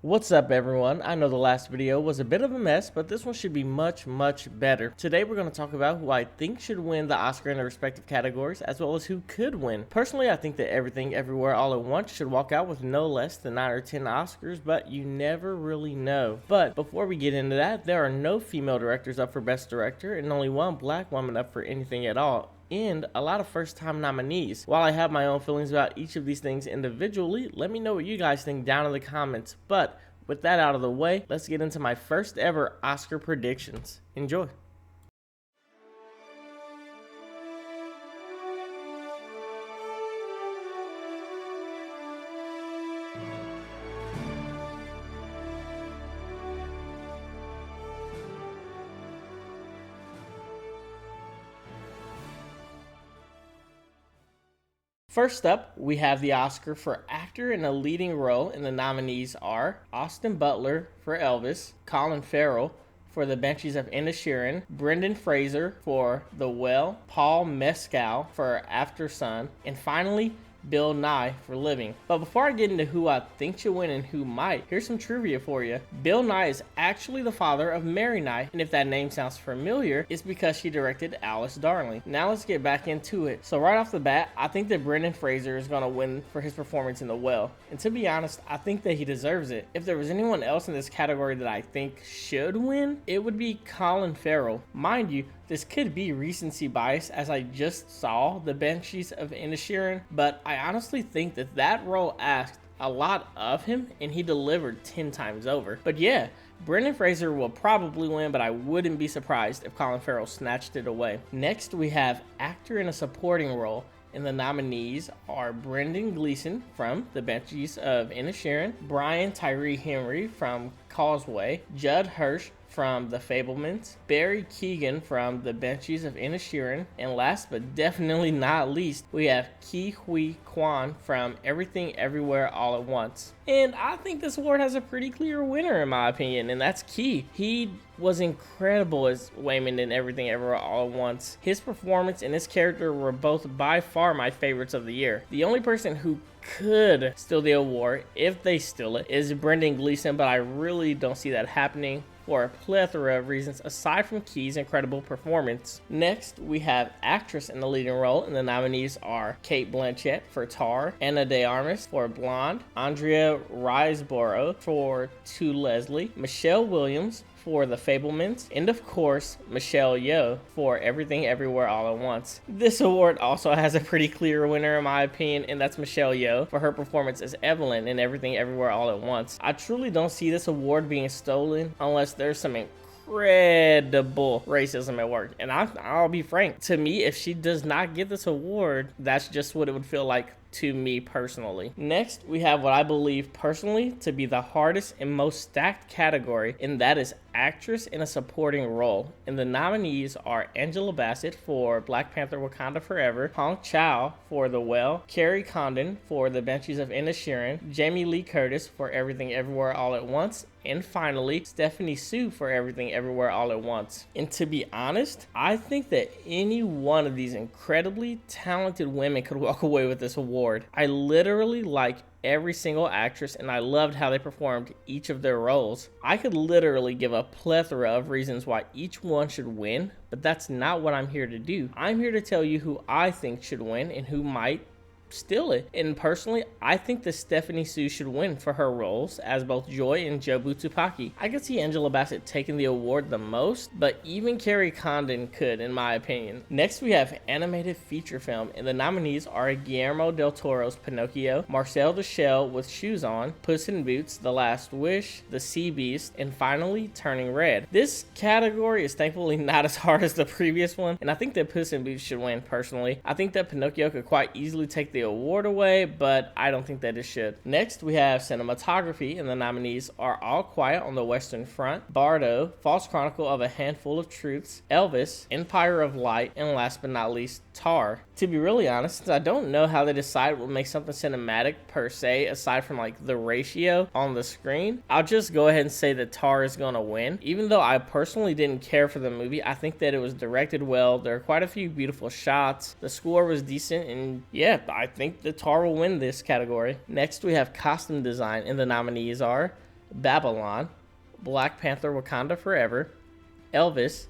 What's up everyone? I know the last video was a bit of a mess, but this one should be much better. Today we're going to talk about who I think should win the Oscar in their respective categories, as well as who could win. Personally, I think that Everything Everywhere All at Once should walk out with no less than 9 or 10 Oscars, but you never really know. But before we get into that, there are no female directors up for Best Director and only one black woman up for anything at all, and a lot of first-time nominees. While I have my own feelings about each of these things individually, let me know what you guys think down in the comments. But with that out of the way, let's get into my first ever Oscar predictions. Enjoy. First up, we have the Oscar for Actor in a Leading Role, and the nominees are Austin Butler for Elvis, Colin Farrell for The Banshees of Inisherin, Brendan Fraser for The Well, Paul Mescal for Aftersun, and finally, Bill Nye for Living. But before I get into who I think should win and who might, here's some trivia for you. Bill Nye is actually the father of Mary Nye, and if that name sounds familiar, it's because she directed Alice Darling. Now let's get back into it. So right off the bat, I think that Brendan Fraser is going to win for his performance in The Well. And to be honest, I think that he deserves it. If there was anyone else in this category that I think should win, it would be Colin Farrell. Mind you, this could be recency bias as I just saw The Banshees of Inisherin, but I honestly think that that role asked a lot of him and he delivered 10 times over. But yeah, Brendan Fraser will probably win, but I wouldn't be surprised if Colin Farrell snatched it away. Next, we have Actor in a Supporting Role, and the nominees are Brendan Gleeson from The Banshees of Inisherin, Brian Tyree Henry from Causeway, Judd Hirsch from The Fabelmans, Barry Keoghan from The Banshees of Inisherin, and last but definitely not least, we have Ke Huy Quan from Everything Everywhere All at Once. And I think this award has a pretty clear winner in my opinion, and that's Ke. He was incredible as Waymond in Everything Everywhere All at Once. His performance and his character were both by far my favorites of the year. The only person who could steal the award, if they steal it, is Brendan Gleeson, but I really don't see that happening for a plethora of reasons aside from Ke's incredible performance. Next, we have Actress in the Leading Role, and the nominees are Cate Blanchett for Tar, Ana de Armas for Blonde, Andrea Riseborough for To Leslie, Michelle Williams for The Fabelmans, and of course, Michelle Yeoh for Everything Everywhere All at Once. This award also has a pretty clear winner in my opinion, and that's Michelle Yeoh for her performance as Evelyn in Everything Everywhere All at Once. I truly don't see this award being stolen unless there's some incredible racism at work. And I'll be frank, to me, if she does not get this award, that's just what it would feel like to me personally. Next, we have what I believe personally to be the hardest and most stacked category, and that is Actress in a Supporting Role. And the nominees are Angela Bassett for Black Panther Wakanda Forever, Hong Chau for The Well, Kerry Condon for The Banshees of Inisherin, Jamie Lee Curtis for Everything Everywhere All at Once, and finally, Stephanie Hsu for Everything Everywhere All at Once. And to be honest, I think that any one of these incredibly talented women could walk away with this award. I literally like every single actress, and I loved how they performed each of their roles. I could literally give a plethora of reasons why each one should win, but that's not what I'm here to do. I'm here to tell you who I think should win and who might steal it. And personally, I think that Stephanie Hsu should win for her roles as both Joy and Jobu Tupaki. I could see Angela Bassett taking the award the most, but even Kerry Condon could, in my opinion. Next, we have Animated Feature Film, and the nominees are Guillermo del Toro's Pinocchio, Marcel the Shell with Shoes On, Puss in Boots, The Last Wish, The Sea Beast, and finally, Turning Red. This category is thankfully not as hard as the previous one, and I think that Puss in Boots should win personally. I think that Pinocchio could quite easily take the award away, but I don't think that it should. Next, we have Cinematography, and the nominees are All Quiet on the Western Front, Bardo, False Chronicle of a Handful of Truths, Elvis, Empire of Light, and last but not least, Tar. To be really honest, I don't know how they decide what makes something cinematic per se, aside from like the ratio on the screen. I'll just go ahead and say that Tar is gonna win. Even though I personally didn't care for the movie, I think that it was directed well. There are quite a few beautiful shots. The score was decent, and yeah, I think that Tar will win this category. Next, we have Costume Design, and the nominees are Babylon, Black Panther Wakanda Forever, Elvis,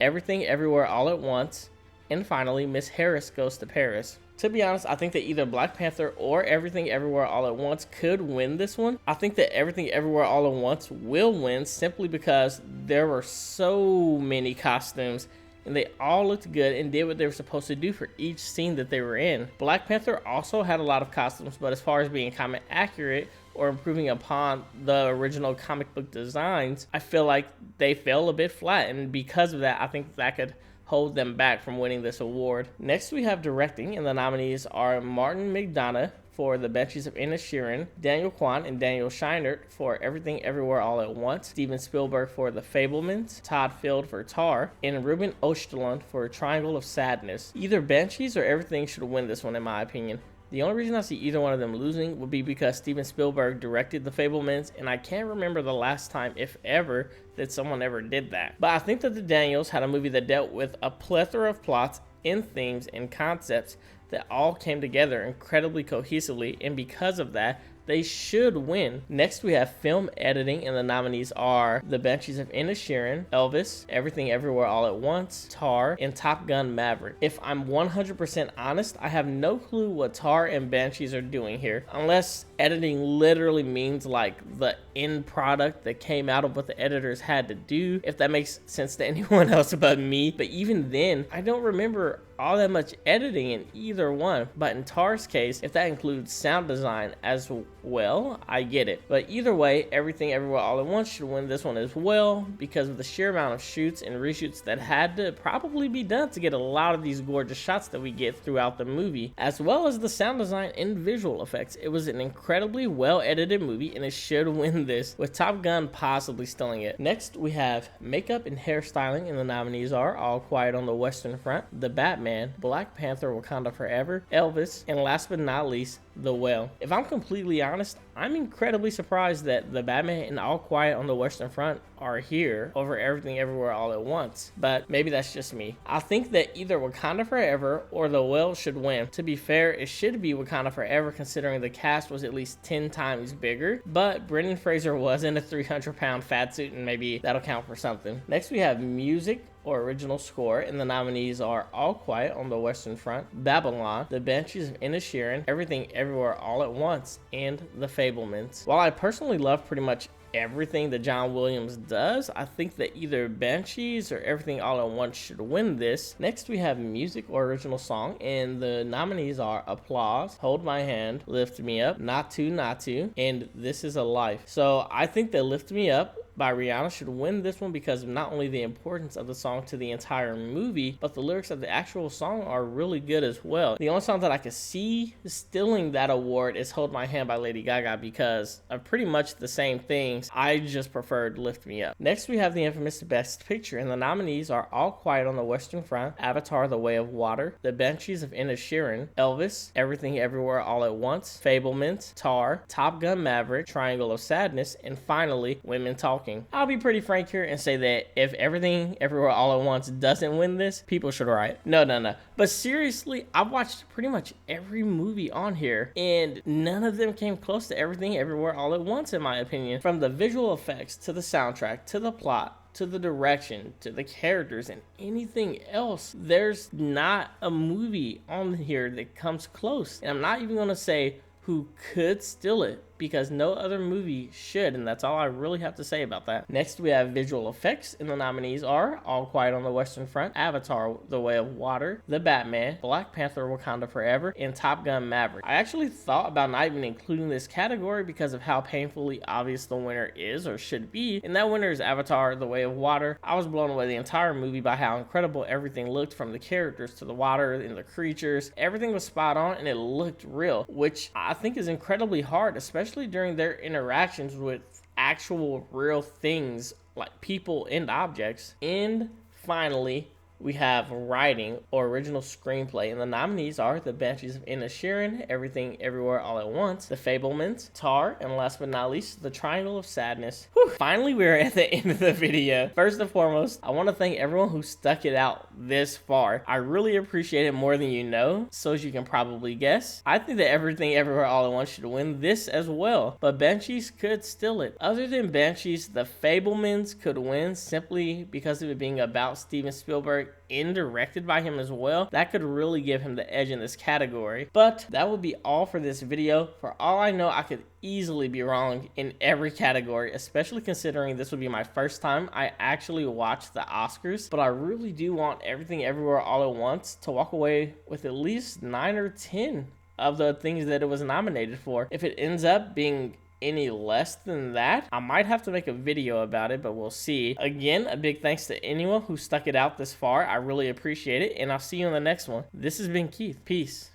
Everything Everywhere All at Once, and finally Miss Harris Goes to Paris. To be honest, I think that either Black Panther or Everything Everywhere All at Once could win this one. I think that Everything Everywhere All at Once will win simply because there were so many costumes and they all looked good and did what they were supposed to do for each scene that they were in. Black Panther also had a lot of costumes, but as far as being comic accurate or improving upon the original comic book designs, I feel like they fell a bit flat, and because of that, I think that could hold them back from winning this award. Next, we have directing, and the nominees are Martin McDonagh for The Banshees of Inisherin, Daniel Kwan and Daniel Scheinert for Everything Everywhere All at Once, Steven Spielberg for The Fabelmans, Todd Field for Tar, and Ruben Östlund for Triangle of Sadness. Either Banshees or Everything should win this one in my opinion. The only reason I see either one of them losing would be because Steven Spielberg directed The Fabelmans, and I can't remember the last time, if ever, that someone ever did that. But I think that the Daniels had a movie that dealt with a plethora of plots and themes and concepts that all came together incredibly cohesively, and because of that, they should win. Next, we have film editing, and the nominees are The Banshees of Inisherin, Elvis, Everything Everywhere All at Once, Tar, and Top Gun Maverick. If I'm 100% honest, I have no clue what Tar and Banshees are doing here, unless editing literally means like the end product that came out of what the editors had to do, if that makes sense to anyone else but me. But even then, I don't remember all that much editing in either one. But in Tar's case, if that includes sound design as well, I get it. But either way, Everything Everywhere All at Once should win this one as well, because of the sheer amount of shoots and reshoots that had to probably be done to get a lot of these gorgeous shots that we get throughout the movie, as well as the sound design and visual effects. It was an incredibly well edited movie, and it should win this, with Top Gun possibly stealing it. Next, we have makeup and hairstyling, and the nominees are All Quiet on the Western Front, The Batman, Black Panther Wakanda Forever, Elvis, and last but not least, The Whale. If I'm completely honest, I'm incredibly surprised that The Batman and All Quiet on the Western Front are here over Everything Everywhere All at Once, but maybe that's just me. I think that either Wakanda Forever or The Whale should win. To be fair, it should be Wakanda Forever considering the cast was at least 10 times bigger, but Brendan Fraser was in a 300-pound fat suit, and maybe that'll count for something. Next, we have music or original score, and the nominees are All Quiet on the Western Front, Babylon, The Banshees of Inisherin, Everything Everywhere All at Once, and The Fabelmans. While I personally love pretty much everything that John Williams does, I think that either Banshees or Everything All at Once should win this. Next, we have music or original song, and the nominees are Applause, Hold My Hand, Lift Me Up, Not To, and This Is a Life. So I think that Lift Me Up by Rihanna should win this one because of not only the importance of the song to the entire movie, but the lyrics of the actual song are really good as well. The only song that I could see stealing that award is Hold My Hand by Lady Gaga because of pretty much the same things. I just preferred Lift Me Up. Next, we have the infamous Best Picture, and the nominees are All Quiet on the Western Front, Avatar: The Way of Water, The Banshees of Inisherin, Elvis, Everything Everywhere All at Once, Fabelmans, Tar, Top Gun Maverick, Triangle of Sadness, and finally, Women Talking. I'll be pretty frank here and say that if Everything Everywhere All at Once doesn't win this, people should riot. No. But seriously, I've watched pretty much every movie on here, and none of them came close to Everything Everywhere All at Once, in my opinion. From the visual effects, to the soundtrack, to the plot, to the direction, to the characters, and anything else, there's not a movie on here that comes close. And I'm not even going to say who could steal it, because no other movie should, and that's all I really have to say about that. Next, we have visual effects, and the nominees are All Quiet on the Western Front, Avatar: The Way of Water, The Batman, Black Panther Wakanda Forever, and Top Gun Maverick. I actually thought about not even including this category because of how painfully obvious the winner is or should be, and that winner is Avatar: The Way of Water. I was blown away the entire movie by how incredible everything looked, from the characters to the water and the creatures. Everything was spot on, and it looked real, which I think is incredibly hard, especially during their interactions with actual real things like people and objects. And finally, we have writing or original screenplay, and the nominees are The Banshees of Inisherin, Everything Everywhere All at Once, The Fabelmans, Tar, and last but not least, The Triangle of Sadness. Whew. Finally, we're at the end of the video. First and foremost, I want to thank everyone who stuck it out this far. I really appreciate it more than you know. So as you can probably guess, I think that Everything Everywhere All at Once should win this as well, but Banshees could steal it. Other than Banshees, The Fabelmans could win simply because of it being about Steven Spielberg and directed by him as well. That could really give him the edge in this category. But that would be all for this video. For all I know, I could easily be wrong in every category, especially considering this would be my first time I actually watched the Oscars. But I really do want Everything Everywhere All at Once to walk away with at least 9 or 10 of the things that it was nominated for. If it ends up being any less than that, I might have to make a video about it, but we'll see. Again, a big thanks to anyone who stuck it out this far. I really appreciate it, and I'll see you in the next one. This has been Keith. Peace.